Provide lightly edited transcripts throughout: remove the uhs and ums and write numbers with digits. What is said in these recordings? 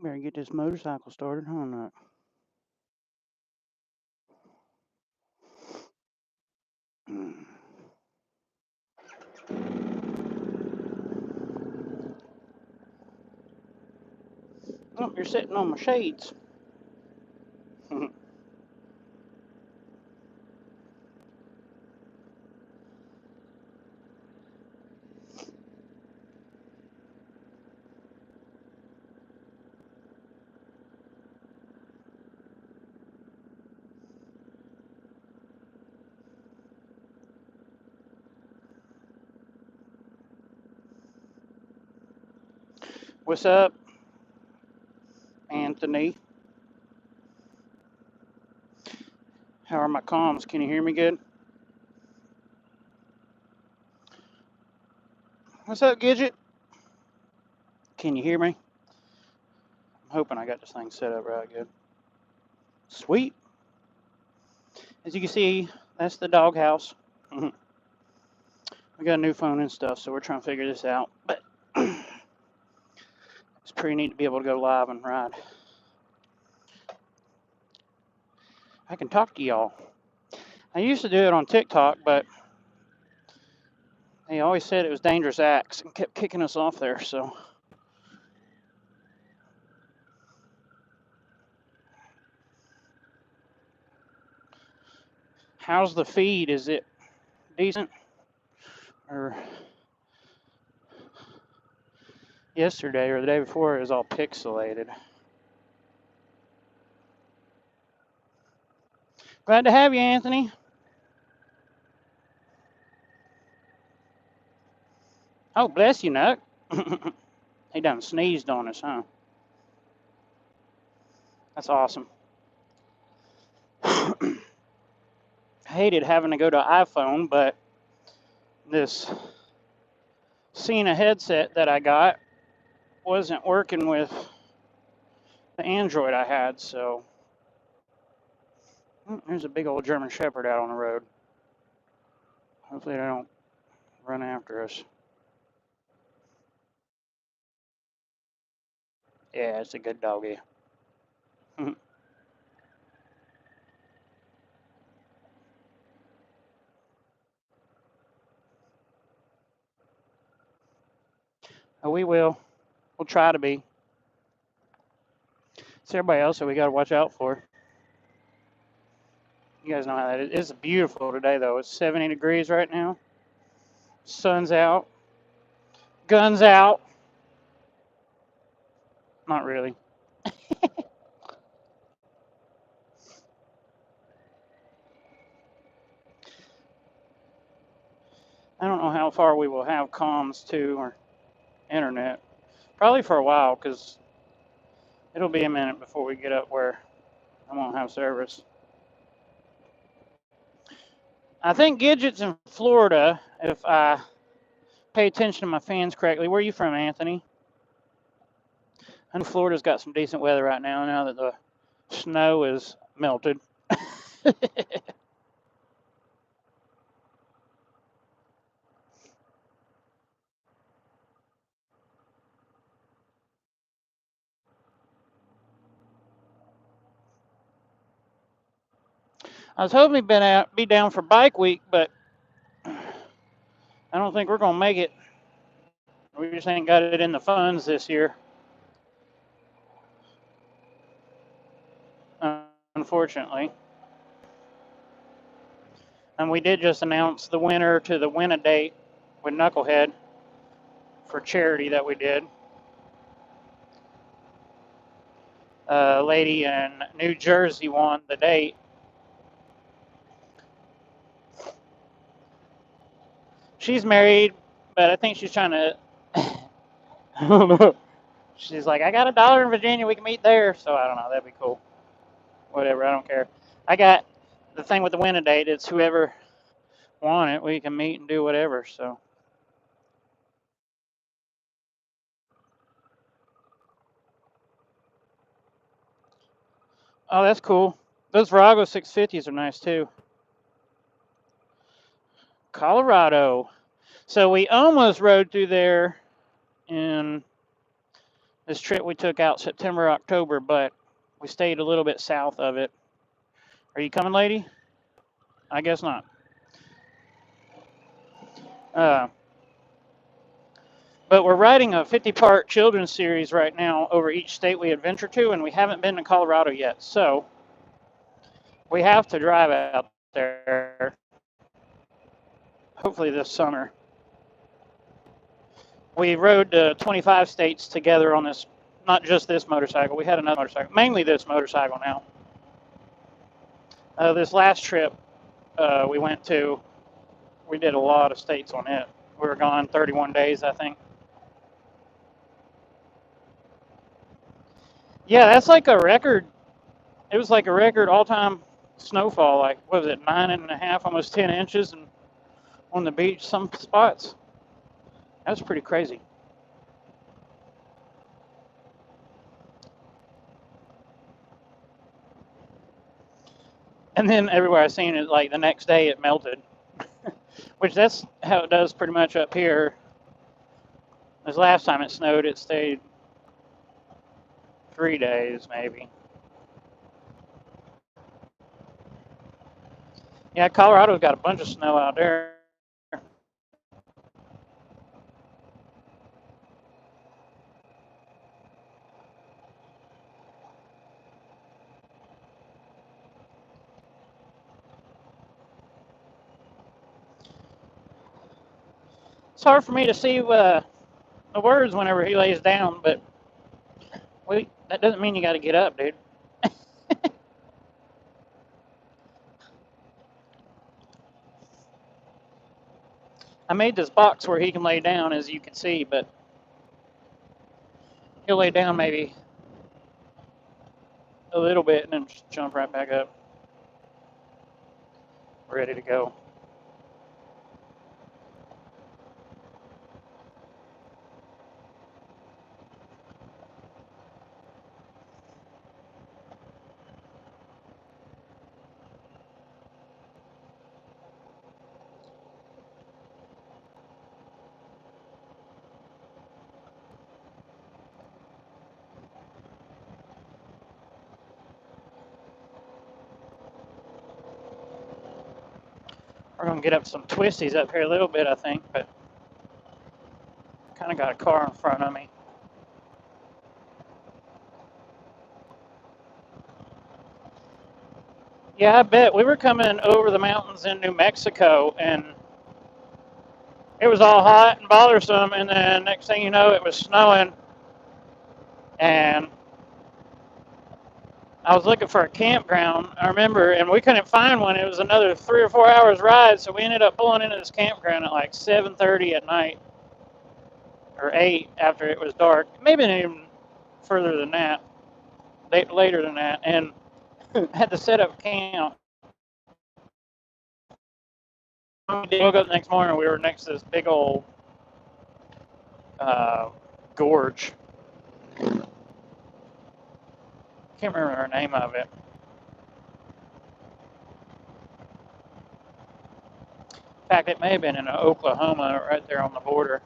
Better get this motorcycle started, huh? Not. Oh, you're sitting on my shades. What's up, Anthony? How are my comms? Can you hear me good? What's up, Gidget? Can you hear me? I'm hoping I got this thing set up right good. Sweet. As you can see, that's the doghouse. We got a new phone and stuff, so we're trying to figure this out. But it's pretty neat to be able to go live and ride. I can talk to y'all. I used to do it on TikTok, but they always said it was dangerous acts and kept kicking us off there, so. How's the feed? Is it decent? Or yesterday or the day before it was all pixelated. Glad to have you, Anthony. Oh, bless you, Nuck. He done sneezed on us, huh? That's awesome. I hated having to go to iPhone, but this Sena headset that I got wasn't working with the Android I had, so. There's a big old German Shepherd out on the road. Hopefully they don't run after us. Yeah, it's a good doggy. Oh, we will. We'll try to be. It's everybody else that we got to watch out for. You guys know how that is. It's beautiful today, though. It's 70 degrees right now. Sun's out. Guns out. Not really. I don't know how far we will have comms to or internet. Probably for a while, because it'll be a minute before we get up where I won't have service. I think Gidget's in Florida, if I pay attention to my fans correctly. Where are you from, Anthony? I know Florida's got some decent weather right now that the snow is melted. I was hoping to be down for bike week, but I don't think we're going to make it. We just ain't got it in the funds this year, unfortunately. And we did just announce the winner to the Win-A-Date with Knucklehead for charity that we did. A lady in New Jersey won the date. She's married, but I think she's trying to. I don't know. She's like, I got $1 in Virginia. We can meet there. So I don't know. That'd be cool. Whatever. I don't care. I got the thing with the Win-A-Date. It's whoever won it, we can meet and do whatever. So. Oh, that's cool. Those Virago 650s are nice too. Colorado. So we almost rode through there in This trip we took out September, October, but we stayed a little bit south of it. Are you coming, lady? I guess not. Uh, but we're writing a 50-part children's series right now over each state we adventure to, and we haven't been to Colorado yet. So we have to drive out there, hopefully this summer. We rode 25 states together on this, not just this motorcycle. We had another motorcycle, mainly this motorcycle now. This last trip we went to, we did a lot of states on it. We were gone 31 days, I think. Yeah, that's like a record. It was like a record all-time snowfall. Like, what was it, 9.5, almost 10 inches, and on the beach, some spots. That was pretty crazy. And then everywhere I seen it, like the next day, it melted. Which that's how it does pretty much up here. This last time it snowed, it stayed 3 days maybe. Yeah, Colorado's got a bunch of snow out there. It's hard for me to see the words whenever he lays down, but that doesn't mean you got to get up, dude. I made this box where he can lay down, as you can see, but he'll lay down maybe a little bit and then just jump right back up, ready to go. We're going to get up some twisties up here a little bit, I think, but kind of got a car in front of me. Yeah, I bet. We were coming over the mountains in New Mexico, and it was all hot and bothersome, and then next thing you know, it was snowing, and I was looking for a campground, I remember, and we couldn't find one. It was another 3 or 4 hours ride, so we ended up pulling into this campground at like 7:30 at night, or 8 after it was dark. Maybe even further than that, later than that, and had to set up camp. We woke up the next morning, we were next to this big old gorge. Can't remember the name of it. In fact, it may have been in Oklahoma, right there on the border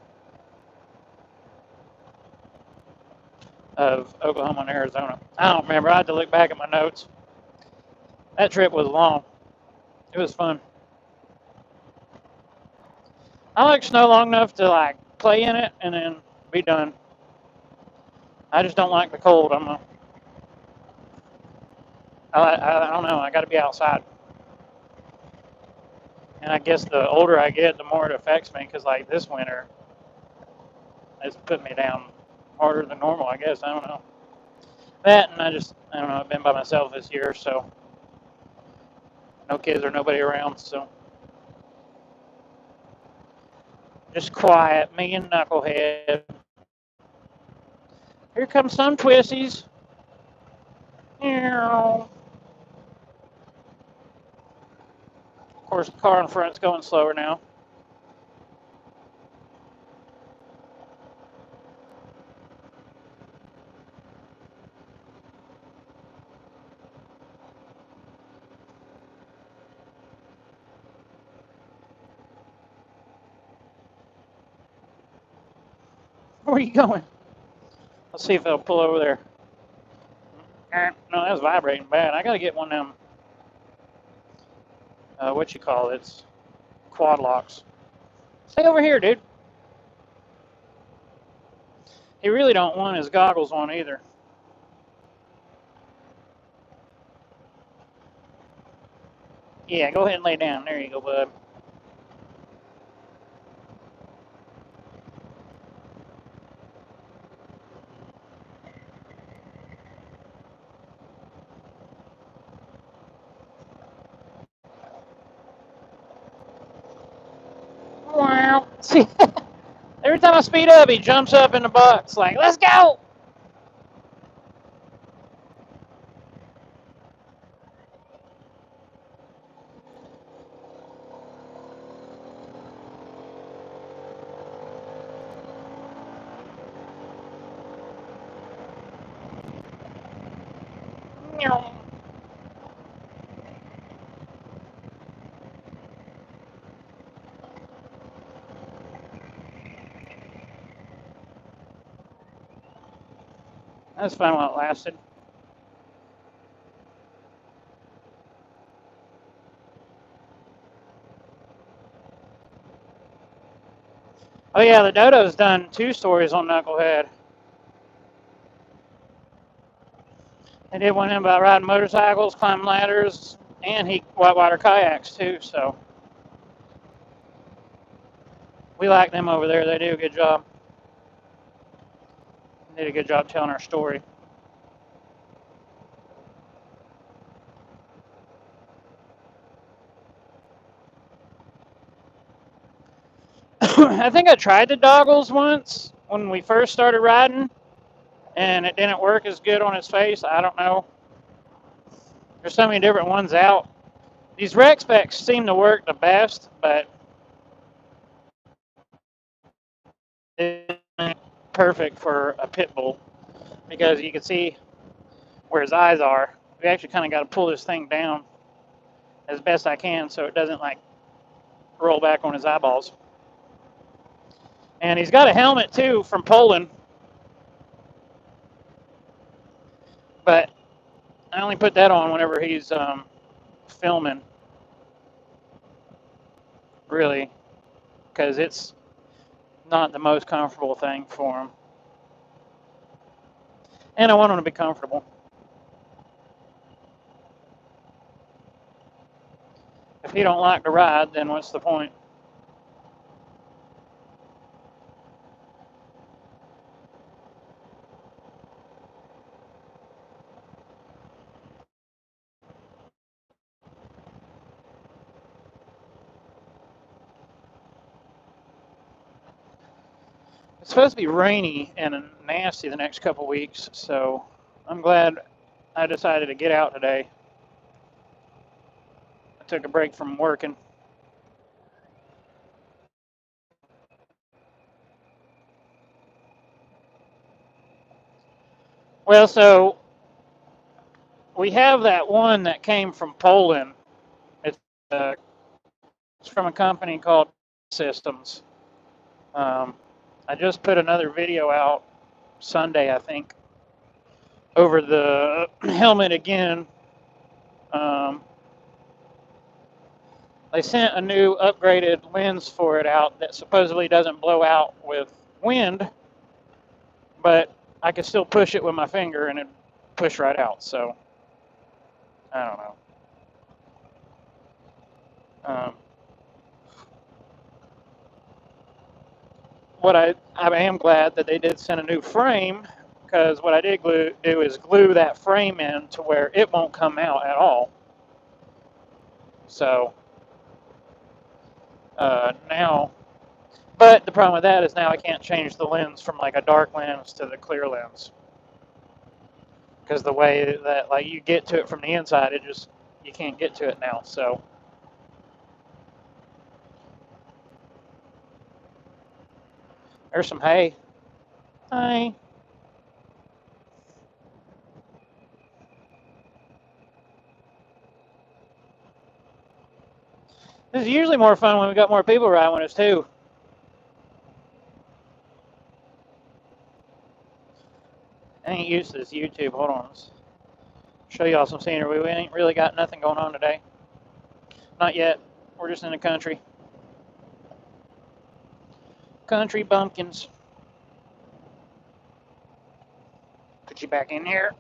of Oklahoma and Arizona. I don't remember. I had to look back at my notes. That trip was long. It was fun. I like snow long enough to like play in it and then be done. I just don't like the cold. I don't know. I got to be outside. And I guess the older I get, the more it affects me. Because like this winter, it's put me down harder than normal. I guess I don't know. That and I don't know. I've been by myself this year, so no kids or nobody around. So just quiet. Me and Knucklehead. Here comes some twisties. Of course, the car in front's going slower now. Where are you going? Let's see if they'll pull over there. No, that was vibrating bad. I gotta get one of them, what you call it? It's quad locks. Stay over here, dude. He really don't want his goggles on either. Yeah, go ahead and lay down. There you go, bud. Wow. See, every time I speed up, he jumps up in the box like, let's go. That's fun while it lasted. Oh yeah, the Dodo's done 2 stories on Knucklehead. They did one about riding motorcycles, climbing ladders, and he whitewater kayaks too. So we like them over there. They do a good job. They did a good job telling our story. I think I tried the Doggles once when we first started riding, and it didn't work as good on his face. I don't know. There's so many different ones out. These rec specs seem to work the best, but it's perfect for a pit bull because you can see where his eyes are. We actually kind of got to pull this thing down as best I can so it doesn't like roll back on his eyeballs. And he's got a helmet too from Poland, but I only put that on whenever he's filming, really, because it's not the most comfortable thing for him. And I want him to be comfortable. If he don't like to ride, then what's the point? It's supposed to be rainy and nasty the next couple weeks, so I'm glad I decided to get out today. I took a break from working. Well, so we have that one that came from Poland. It's, uh, it's from a company called Systems. I just put another video out Sunday, I think, over the helmet again. They sent a new upgraded lens for it out that supposedly doesn't blow out with wind, but I could still push it with my finger and it push right out. So I don't know. Um, what I am glad that they did send a new frame, because what I did do is glue that frame in to where it won't come out at all. So now, but the problem with that is now I can't change the lens from like a dark lens to the clear lens, because the way that like you get to it from the inside, it just you can't get to it now. So there's some hay. Hi. This is usually more fun when we got more people riding with us too. get used to this YouTube. Hold on. Let's show y'all some scenery. We ain't really got nothing going on today. Not yet. We're just in the country. Country bumpkins. Put you back in here.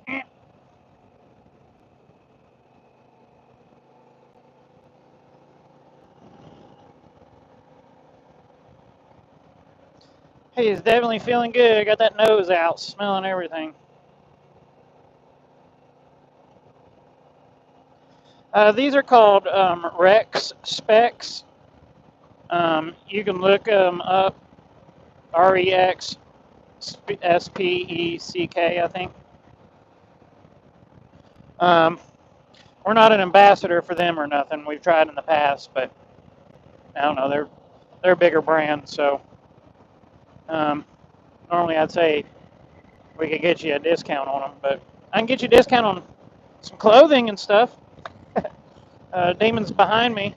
He is definitely feeling good. Got that nose out, smelling everything. These are called Rex Specs. You can look them up. REX SPECK, I think. We're not an ambassador for them or nothing. We've tried in the past, but I don't know. They're a bigger brand, so normally I'd say we could get you a discount on them, but I can get you a discount on some clothing and stuff. Demons Behind Me.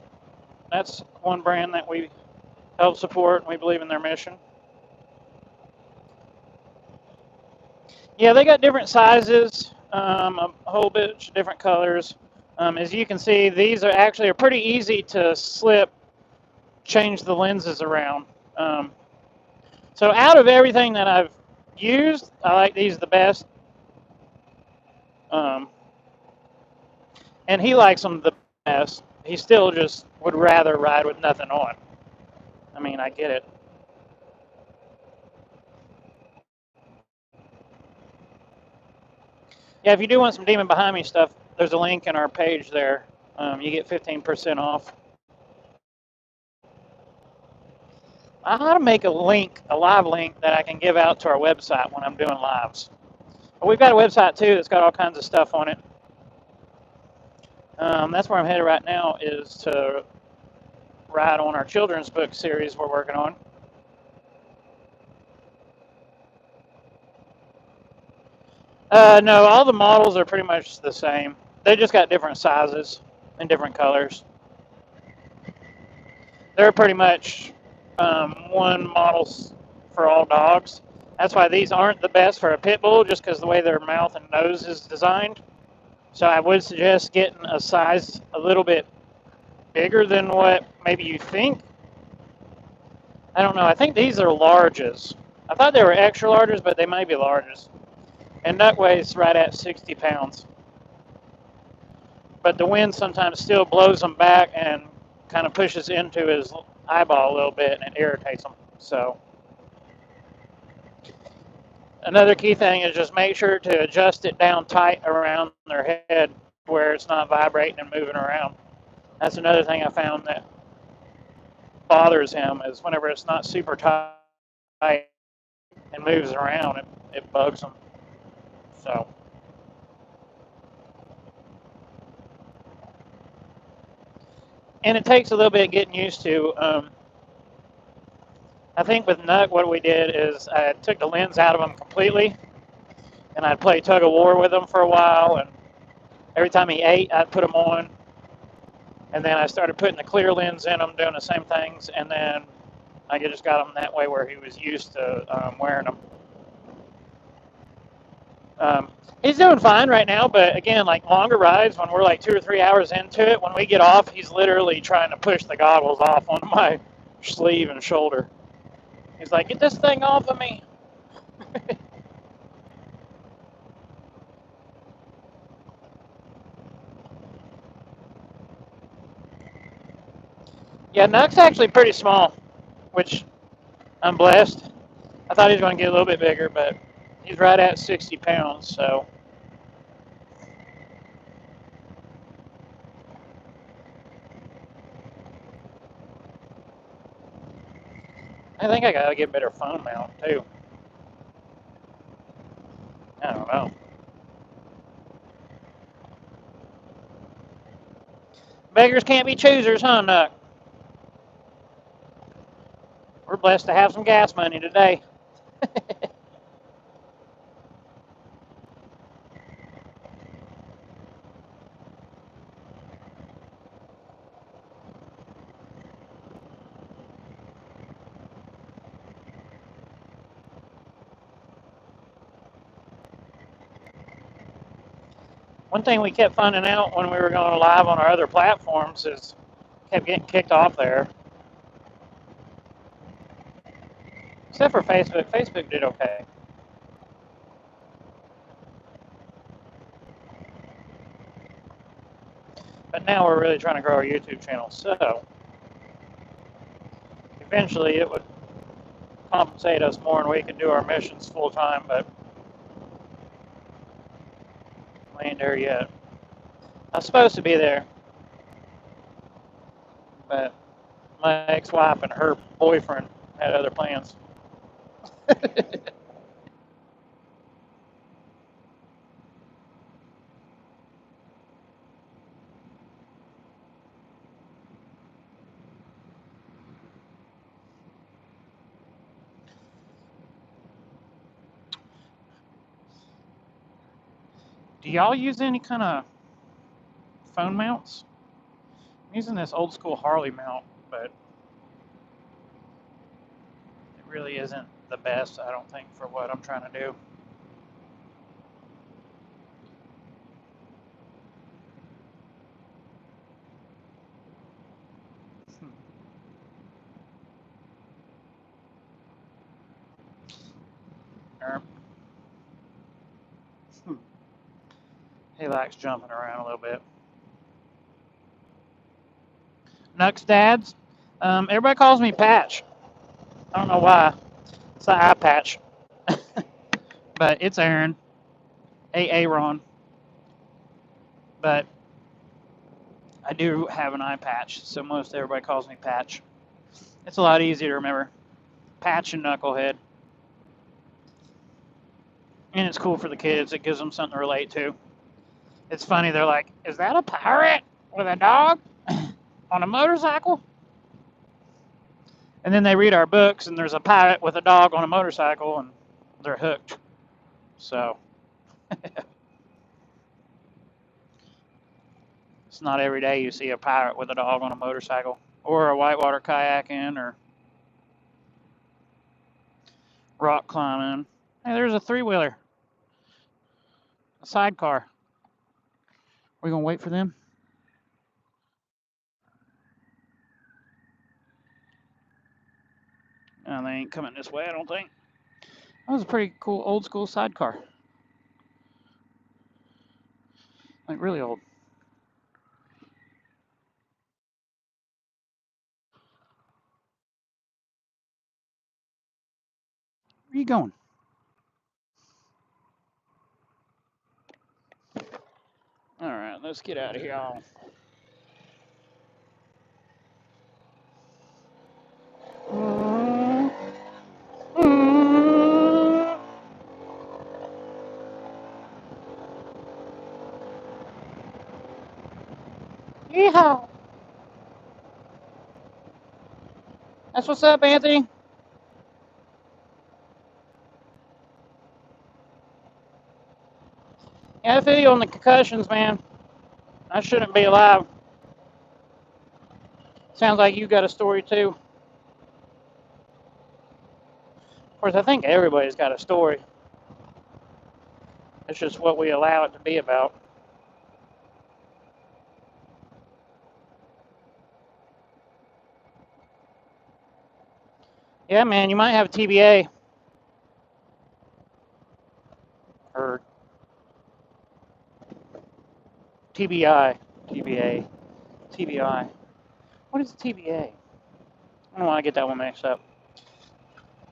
That's one brand that we help support, and we believe in their mission. Yeah, they got different sizes, a whole bunch of different colors. As you can see, these are actually pretty easy to slip, change the lenses around. So out of everything that I've used, I like these the best. And he likes them the best. He still just would rather ride with nothing on. I mean, I get it. Yeah, if you do want some Demon Behind Me stuff, there's a link in our page there. You get 15% off. I ought to make a link, a live link that I can give out to our website when I'm doing lives. But we've got a website too that's got all kinds of stuff on it. That's where I'm headed right now, is to write on our children's book series we're working on. No, all the models are pretty much the same. They just got different sizes and different colors. They're pretty much one model for all dogs. That's why these aren't the best for a pit bull, just because the way their mouth and nose is designed. So I would suggest getting a size a little bit bigger than what maybe you think. I don't know. I think these are larges. I thought they were extra larges, but they might be larges. And Nut weighs right at 60 pounds. But the wind sometimes still blows him back and kind of pushes into his eyeball a little bit, and it irritates him. So another key thing is just make sure to adjust it down tight around their head where it's not vibrating and moving around. That's another thing I found that bothers him, is whenever it's not super tight and moves around, it bugs him. So, and it takes a little bit getting used to. I think with Nut, what we did is I took the lens out of him completely, and I'd play tug of war with him for a while, and every time he ate, I'd put him on, and then I started putting the clear lens in him, doing the same things, and then I just got him that way where he was used to wearing them. He's doing fine right now, but again, like longer rides, when we're like 2 or 3 hours into it, when we get off, he's literally trying to push the goggles off on my sleeve and shoulder. He's like, "Get this thing off of me." Yeah, Nut's actually pretty small, which I'm blessed. I thought he was going to get a little bit bigger, but he's right at 60 pounds, so. I think I got to get a better phone mount, too. I don't know. Beggars can't be choosers, huh, Nut? We're blessed to have some gas money today. One thing we kept finding out when we were going live on our other platforms is kept getting kicked off there. Except for Facebook. Facebook did okay. But now we're really trying to grow our YouTube channel. So eventually it would compensate us more and we could do our missions full time, but we ain't there yet. I was supposed to be there, but my ex-wife and her boyfriend had other plans. Do y'all use any kind of phone mounts? I'm using this old school Harley mount, but it really isn't the best, I don't think, for what I'm trying to do. He likes jumping around a little bit. Nux Dads. Everybody calls me Patch. I don't know why. It's the eye patch. But it's Aaron. Aaron. But I do have an eye patch, so most everybody calls me Patch. It's a lot easier to remember. Patch and Knucklehead. And it's cool for the kids. It gives them something to relate to. It's funny. They're like, is that a pirate with a dog on a motorcycle? And then they read our books, and there's a pirate with a dog on a motorcycle, and they're hooked. So it's not every day you see a pirate with a dog on a motorcycle, or a whitewater kayaking, or rock climbing. Hey, there's a three-wheeler, a sidecar. We gonna wait for them? No, they ain't coming this way, I don't think. That was a pretty cool old school sidecar. Like really old. Where you going? All right, let's get out of here, y'all. Yeehaw! That's what's up, Anthony. Yeah, I feel you on the concussions, man. I shouldn't be alive. Sounds like you got a story too. Of course, I think everybody's got a story. It's just what we allow it to be about. Yeah, man, you might have TBA. Or TBI. TBA. TBI. What is TBA? I don't want to get that one mixed up.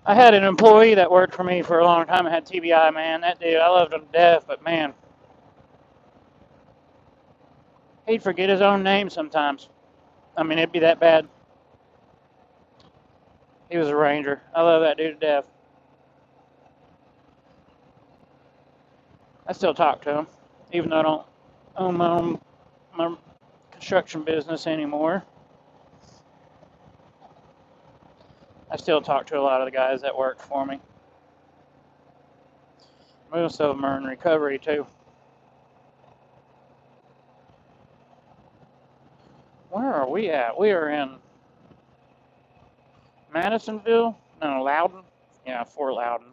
I had an employee that worked for me for a long time and had TBI, man. That dude, I loved him to death, but man, he'd forget his own name sometimes. I mean, it'd be that bad. He was a ranger. I love that dude to death. I still talk to him, even though I don't own my construction business anymore. I still talk to a lot of the guys that worked for me. Most of them are in recovery too. Where are we at? We are in Madisonville? No, Loudon? Yeah, Fort Loudon.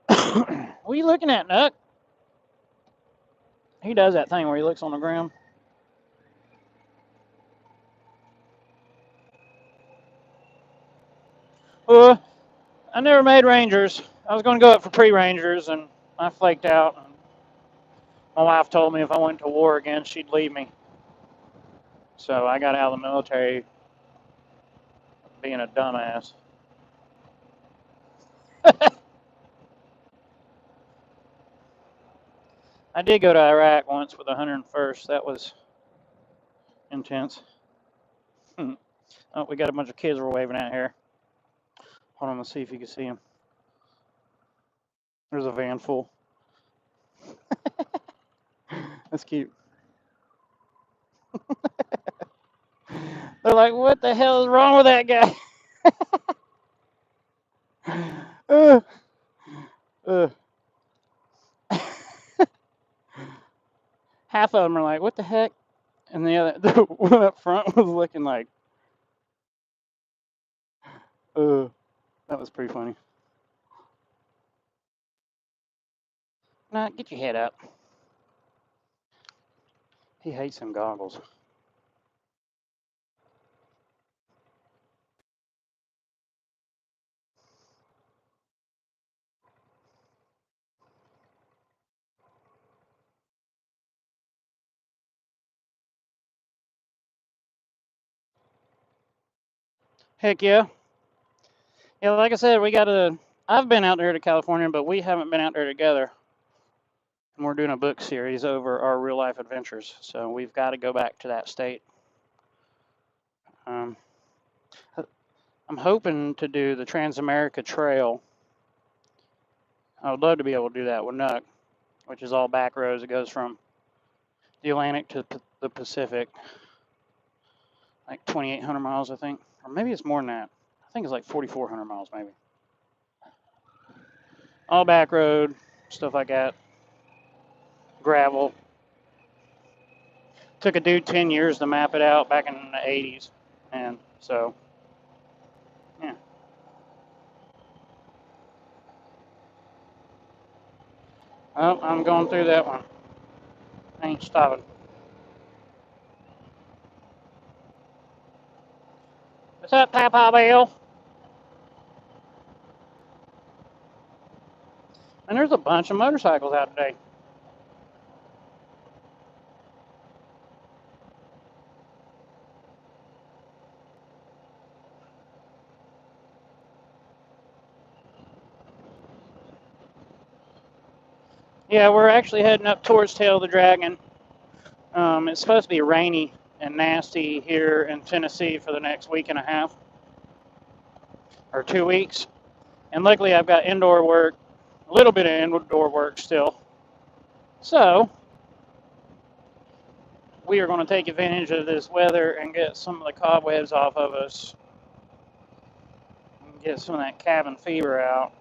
What are you looking at, Nuck? He does that thing where he looks on the ground. I never made Rangers. I was going to go up for pre-Rangers, and I flaked out. And my wife told me if I went to war again, she'd leave me. So I got out of the military being a dumbass. I did go to Iraq once with the 101st. That was intense. Oh, we got a bunch of kids we're waving at here. Hold on, let's see if you can see them. There's a van full. That's cute. They're like, what the hell is wrong with that guy? uh, uh. Half of them are like, what the heck? And the one up front was looking like, that was pretty funny. Nah, get your head up. He hates them goggles. Heck yeah. Yeah, like I said, I've been out there to California, but we haven't been out there together. And we're doing a book series over our real life adventures. So we've got to go back to that state. I'm hoping to do the Transamerica Trail. I would love to be able to do that with Nuck, which is all back roads. It goes from the Atlantic to the Pacific, like 2,800 miles, I think. Or maybe it's more than that. I think it's like 4,400 miles, maybe. All back road, stuff like that. Gravel. Took a dude 10 years to map it out back in the 80s. And so, yeah. Oh, I'm going through that one. I ain't stopping. What's up, Papa Bill? And there's a bunch of motorcycles out today. Yeah, we're actually heading up towards Tail of the Dragon. It's supposed to be rainy and nasty here in Tennessee for the next week and a half or 2 weeks. And luckily, I've got indoor work, a little bit of indoor work still. So, we are going to take advantage of this weather and get some of the cobwebs off of us and get some of that cabin fever out.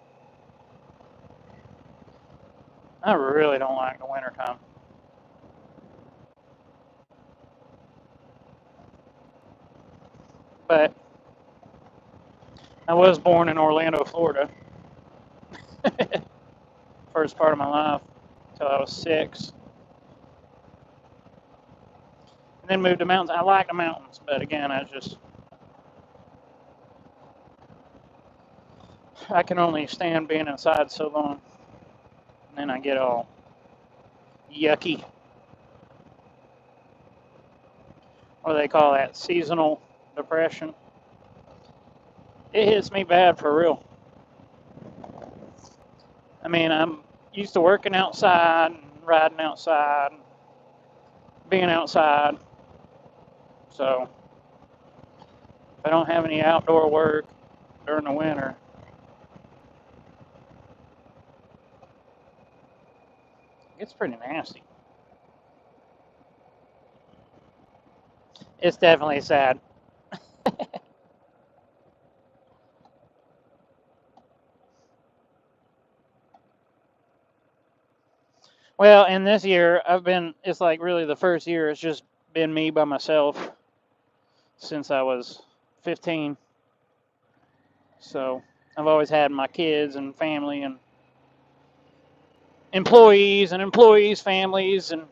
I really don't like the wintertime. But I was born in Orlando, Florida. First part of my life until I was 6. And then moved to mountains. I like the mountains, but again, I can only stand being inside so long. And then I get all yucky. What do they call that? Seasonal depression. It hits me bad for real. I mean, I'm used to working outside, and riding outside, being outside. So if I don't have any outdoor work during the winter, it's pretty nasty. It's definitely sad. Well, and this year it's like really the first year it's just been me by myself since I was 15. So I've always had my kids and family and employees families and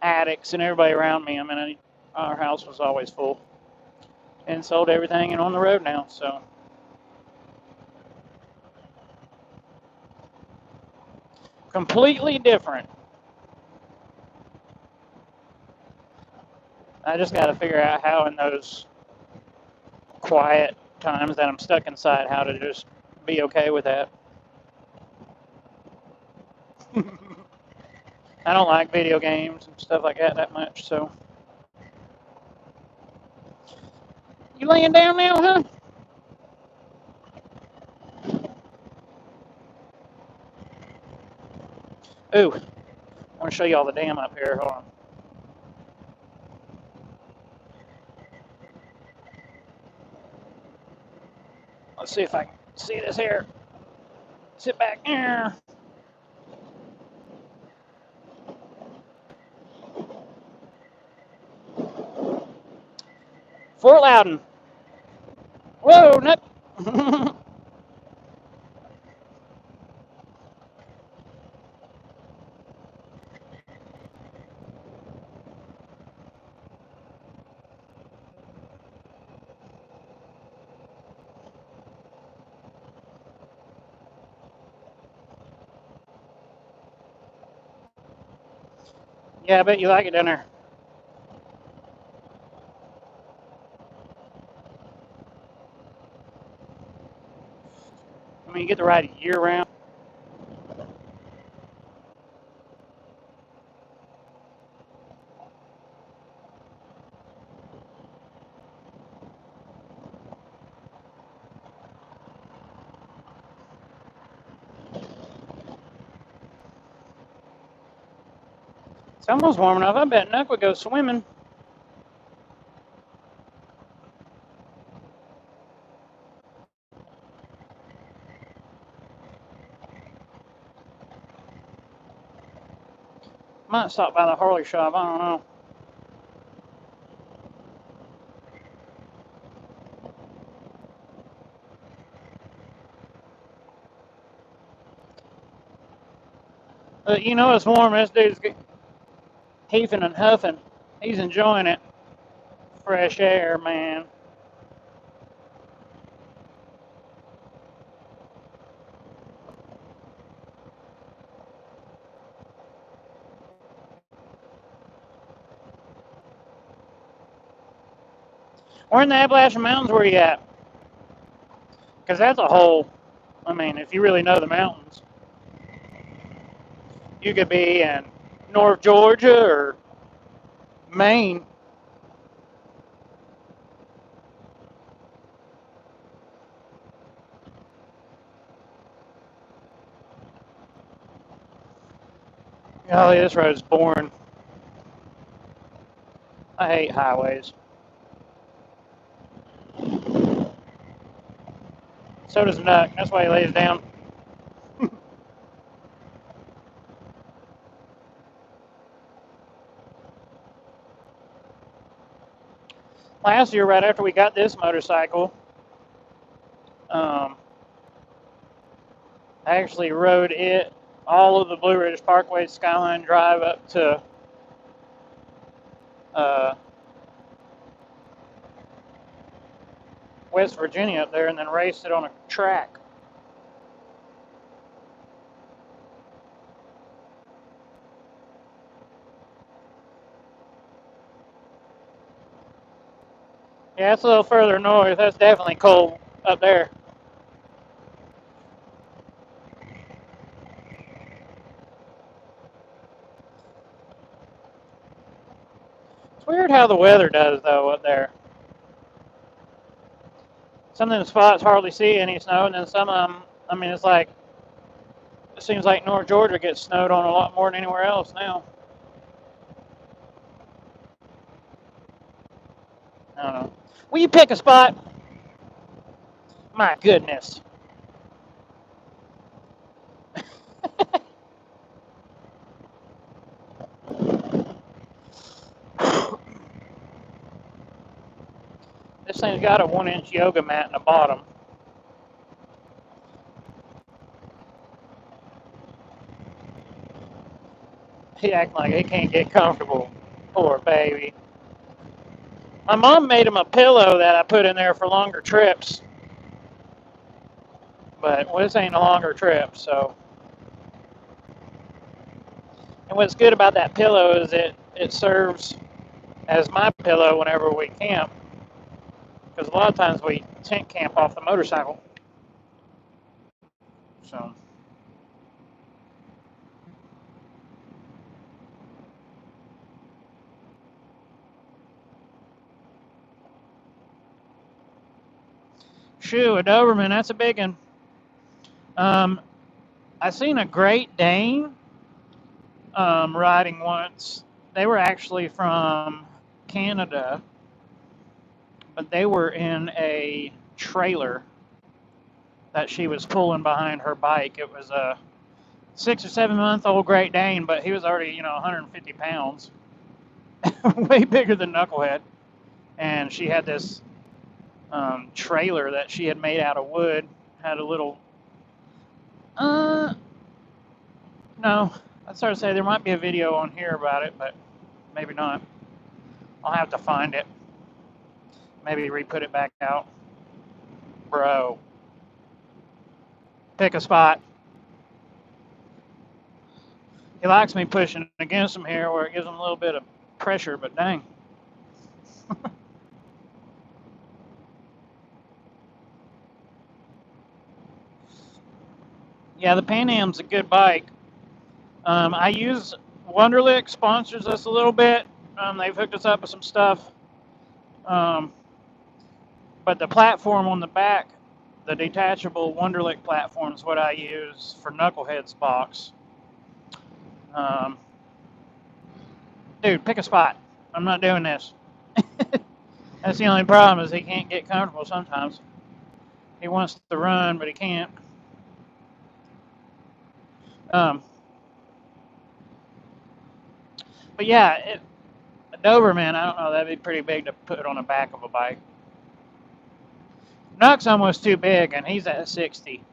addicts and everybody around me. I mean, our house was always full and sold everything and on the road now. So completely different. I just got to figure out how in those quiet times that I'm stuck inside, how to just be okay with that. I don't like video games and stuff like that much, so. You laying down now, huh? Ooh, I want to show you all the dam up here. Hold on. Let's see if I can see this here. Sit back here. Fort Loudon. Whoa, nope. Yeah, I bet you like it down there. I mean, you get to ride it year round. It's almost warm enough. I bet Nuck would go swimming. Might stop by the Harley shop. I don't know. But you know it's warm. This dude's heaving and huffing. He's enjoying it. Fresh air, man. Where in the Appalachian Mountains were you at? Because that's a whole, I mean, if you really know the mountains, you could be in North Georgia or Maine. Golly, this road's boring. I hate highways. So does Nuck. That's why he lays down. Last year, right after we got this motorcycle, I actually rode it all of the Blue Ridge Parkway Skyline Drive up to uh, West Virginia up there and then raced it on a track. Yeah, it's a little further north. That's definitely cold up there. It's weird how the weather does, though, up there. Some of them spots hardly see any snow, and then some of them, I mean, it's like, it seems like North Georgia gets snowed on a lot more than anywhere else now. I don't know. Will you pick a spot? My goodness. This thing's got a 1-inch yoga mat in the bottom. He acting like he can't get comfortable. Poor baby. My mom made him a pillow that I put in there for longer trips, but this ain't a longer trip, so. And what's good about that pillow is it serves as my pillow whenever we camp, because a lot of times we tent camp off the motorcycle. So. Shoo, a Doberman, that's a big one. I seen a Great Dane riding once. They were actually from Canada, but they were in a trailer that she was pulling behind her bike. It was a 6 or 7 month old Great Dane, but he was already, 150 pounds, way bigger than Knucklehead. And she had this trailer that she had made out of wood, had a little, no, I'd sort of say there might be a video on here about it, but maybe not. I'll have to find it. Maybe re-put it back out. Bro. Pick a spot. He likes me pushing against him here where it gives him a little bit of pressure, but dang. Yeah, the Pan Am's a good bike. I use Wonderlic, sponsors us a little bit. They've hooked us up with some stuff. But the platform on the back, the detachable Wonderlic platform is what I use for Knucklehead's box. Dude, pick a spot. I'm not doing this. That's the only problem is he can't get comfortable sometimes. He wants to run, but he can't. But yeah, a Doberman, I don't know, that'd be pretty big to put on the back of a bike. Nuck's almost too big, and he's at 60.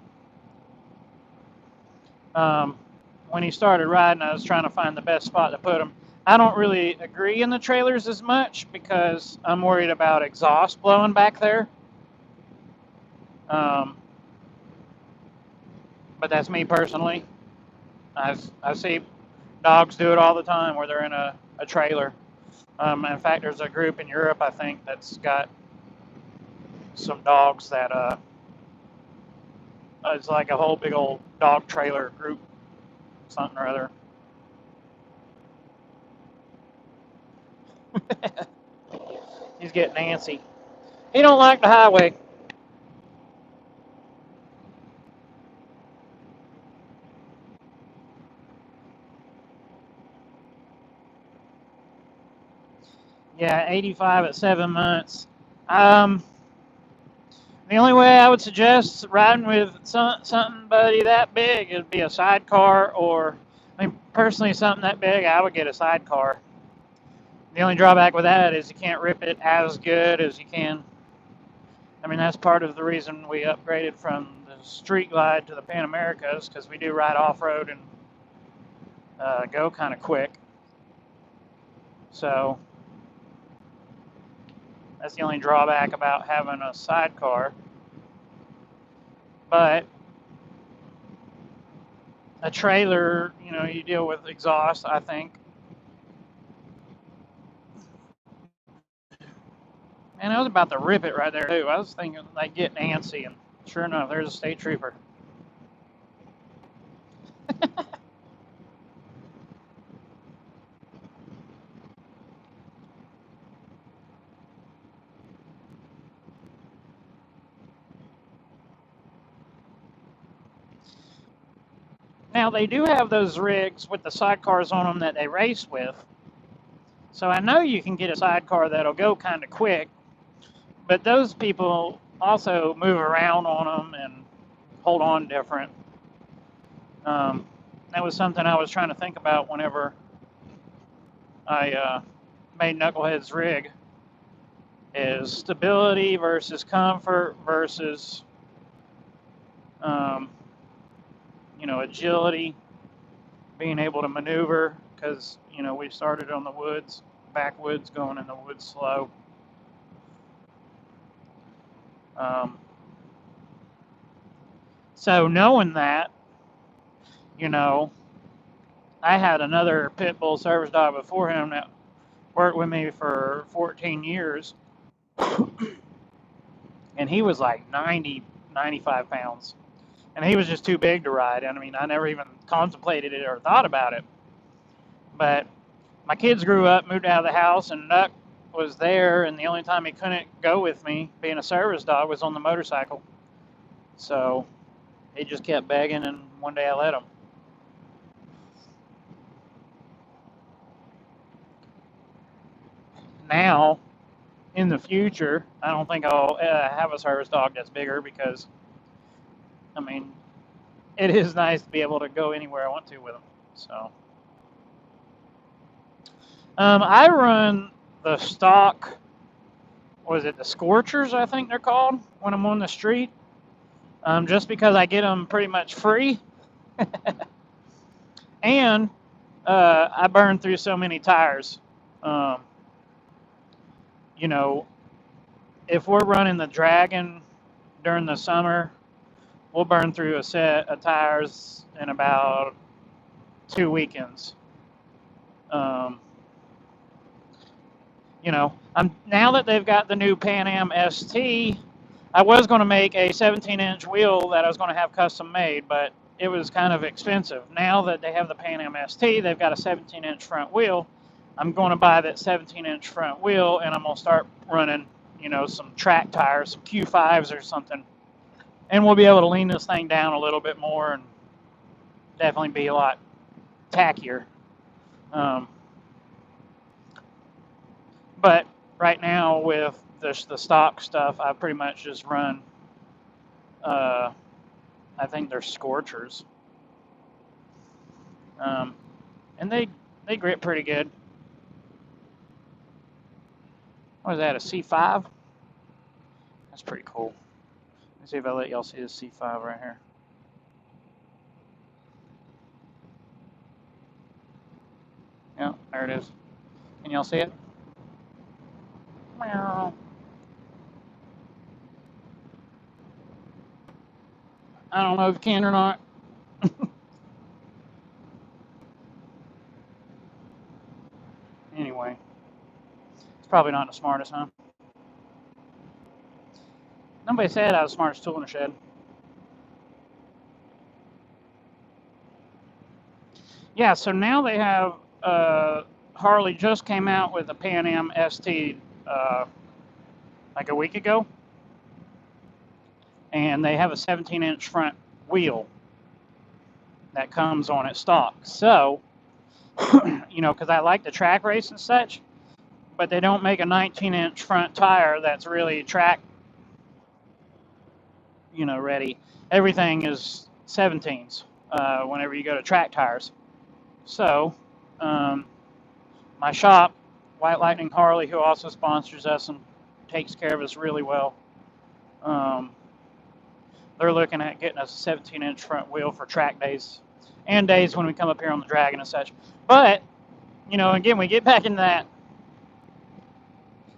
When he started riding, I was trying to find the best spot to put him. I don't really agree in the trailers as much because I'm worried about exhaust blowing back there. But that's me personally. I see dogs do it all the time where they're in a trailer. In fact, there's a group in Europe, I think, that's got some dogs that it's like a whole big old dog trailer group, something or other. He's getting antsy. He don't like the highway. Yeah, 85 at 7 months. The only way I would suggest riding with somebody that big would be a sidecar, or, I mean, personally, something that big, I would get a sidecar. The only drawback with that is you can't rip it as good as you can. I mean, that's part of the reason we upgraded from the Street Glide to the Pan Americas, because we do ride off-road and go kind of quick. So that's the only drawback about having a sidecar. But a trailer, you deal with exhaust, I think. And I was about to rip it right there, too. I was thinking, like, getting antsy, and sure enough, there's a state trooper. Now, they do have those rigs with the sidecars on them that they race with. So I know you can get a sidecar that'll go kind of quick, but those people also move around on them and hold on different. That was something I was trying to think about whenever I made Knucklehead's rig, is stability versus comfort versus agility, being able to maneuver. because, you know, we started on the woods, backwoods, going in the woods slow. Um, so knowing that, you know, I had another pit bull service dog before him that worked with me for 14 years, and he was like 90, 95 pounds. And he was just too big to ride. I mean, I never even contemplated it or thought about it. But my kids grew up, moved out of the house, and Nuck was there, and the only time he couldn't go with me, being a service dog, was on the motorcycle. So he just kept begging, and one day I let him. Now, in the future, I don't think I'll have a service dog that's bigger because, I mean, it is nice to be able to go anywhere I want to with him. So, I run the stock, what is it, the Scorchers, I think they're called, when I'm on the street, just because I get them pretty much free. And I burn through so many tires. Um, you know, if we're running the Dragon during the summer, we'll burn through a set of tires in about 2 weekends. You know, now that they've got the new Pan Am ST, I was going to make a 17-inch wheel that I was going to have custom made, but it was kind of expensive. Now that they have the Pan Am ST, they've got a 17-inch front wheel. I'm going to buy that 17-inch front wheel, and I'm going to start running, you know, some track tires, some Q5s or something. And we'll be able to lean this thing down a little bit more and definitely be a lot tackier. But right now with the stock stuff, I pretty much just run, I think they're Scorchers. And they grip pretty good. What is that, a C5? That's pretty cool. Let's see if I let y'all see this C5 right here. Yeah, there it is. Can y'all see it? Meow. I don't know if you can or not. Anyway, it's probably not the smartest, huh? Nobody said I was the smartest tool in the shed. Yeah, so now they have, Harley just came out with a Pan Am ST like a week ago, and they have a 17-inch front wheel that comes on it stock. So, you know, because I like the track race and such, but they don't make a 19-inch front tire that's really track, you know, ready. Everything is 17s whenever you go to track tires. So, my shop, White Lightning Harley, who also sponsors us and takes care of us really well, they're looking at getting us a 17-inch front wheel for track days and days when we come up here on the Dragon and such. But, you know, again, we get back into that.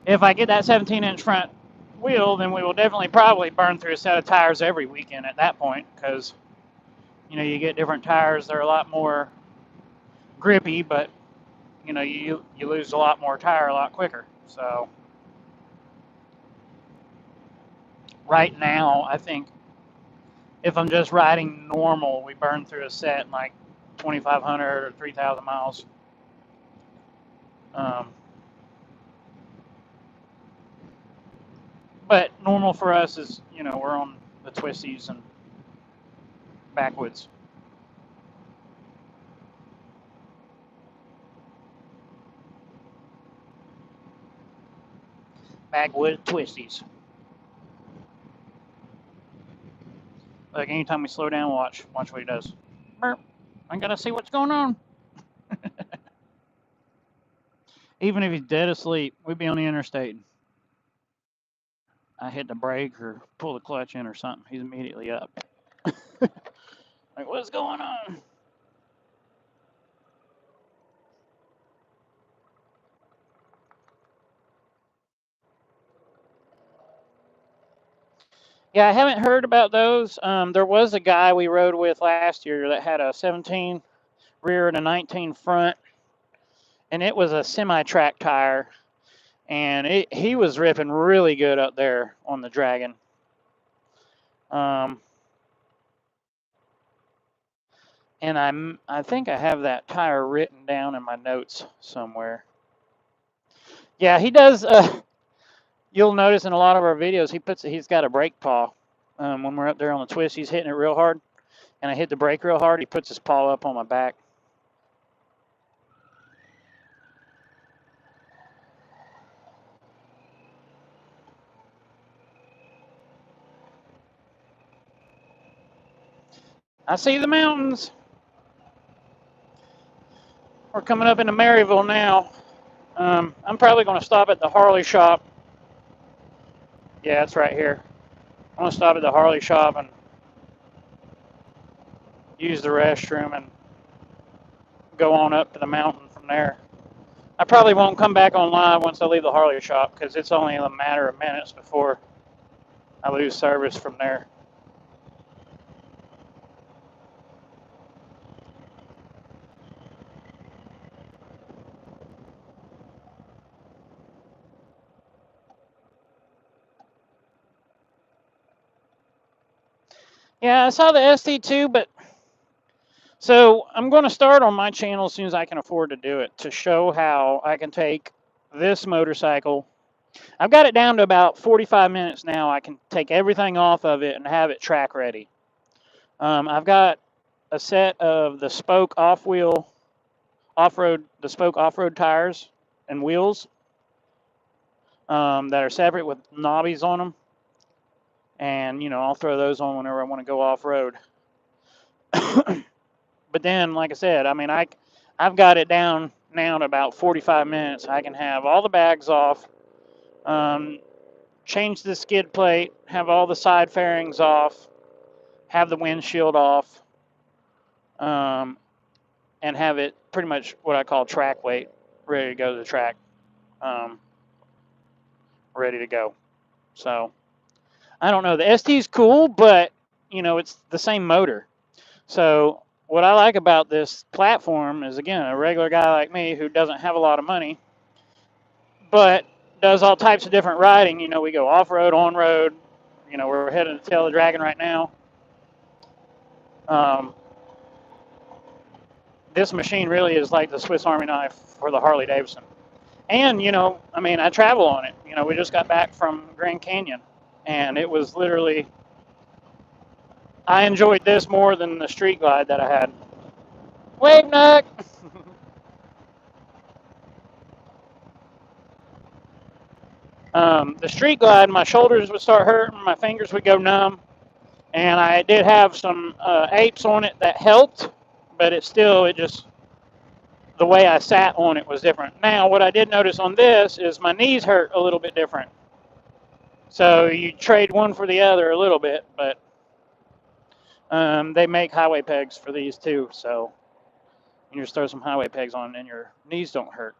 If I get that 17-inch front wheel, then we will definitely probably burn through a set of tires every weekend at that point because, you know, you get different tires. They're a lot more grippy, but, you know, you lose a lot more tire a lot quicker. So right now, I think if I'm just riding normal, we burn through a set in like 2,500 or 3,000 miles. But normal for us is, you know, we're on the twisties and backwoods. Backwood twisties. Like anytime we slow down, watch what he does. Burp. I gotta see what's going on. Even if he's dead asleep, we'd be on the interstate. I hit the brake or pull the clutch in or something. He's immediately up. Like, what's going on? Yeah, I haven't heard about those. There was a guy we rode with last year that had a 17 rear and a 19 front, and it was a semi-track tire, and he was ripping really good up there on the Dragon. Um, and I think I have that tire written down in my notes somewhere. Yeah, he does. You'll notice in a lot of our videos, he's got a brake paw. When we're up there on the twist, he's hitting it real hard, and I hit the brake real hard. He puts his paw up on my back. I see the mountains. We're coming up into Maryville now. I'm probably going to stop at the Harley shop. Yeah, it's right here. I'm going to stop at the Harley shop and use the restroom and go on up to the mountain from there. I probably won't come back on live once I leave the Harley shop because it's only a matter of minutes before I lose service from there. Yeah, I saw the ST2, but so I'm going to start on my channel as soon as I can afford to do it to show how I can take this motorcycle. I've got it down to about 45 minutes now. I can take everything off of it and have it track ready. I've got a set of the spoke off-road tires and wheels that are separate with knobbies on them. And, I'll throw those on whenever I want to go off-road. But then, like I said, I mean, I've got it down now to about 45 minutes. I can have all the bags off, change the skid plate, have all the side fairings off, have the windshield off, and have it pretty much what I call track weight, ready to go to the track, ready to go. So I don't know. The ST's cool, but it's the same motor. So what I like about this platform is, again, a regular guy like me who doesn't have a lot of money, but does all types of different riding. We go off-road, on-road. We're heading to Tail of the Dragon right now. This machine really is like the Swiss Army knife for the Harley Davidson. And, I mean, I travel on it. We just got back from Grand Canyon, and it was literally, I enjoyed this more than the Street Glide that I had. Wave Nuck! The Street Glide, my shoulders would start hurting, my fingers would go numb, and I did have some apes on it that helped, but it just, the way I sat on it was different. Now, what I did notice on this is my knees hurt a little bit different. So you trade one for the other a little bit, but they make highway pegs for these too, so you just throw some highway pegs on and your knees don't hurt.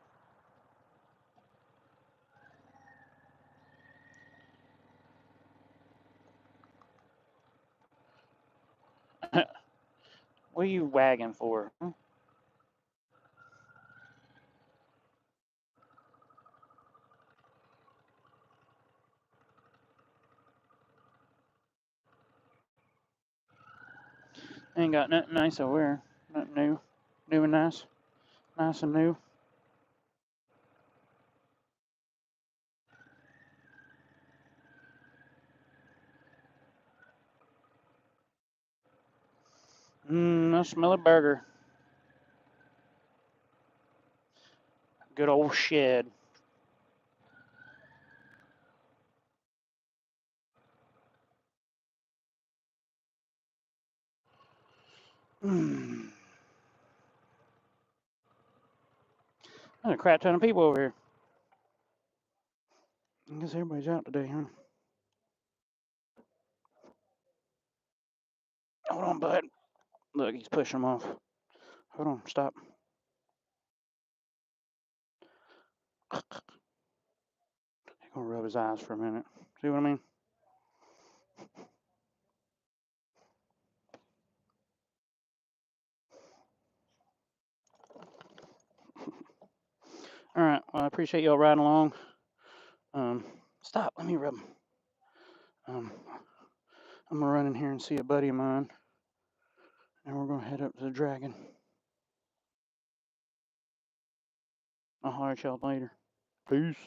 What are you wagging for? Ain't got nothing nice over here. Nothing new. New and nice. Nice and new. I smell a burger. Good old shed. There's a crap ton of people over here. I guess everybody's out today, huh? Hold on, bud. Look, he's pushing them off. Hold on, stop. He's gonna rub his eyes for a minute. See what I mean? I appreciate y'all riding along. Stop. Let me rub 'em. I'm gonna run in here and see a buddy of mine, and we're gonna head up to the Dragon. I'll holler at y'all later. Peace.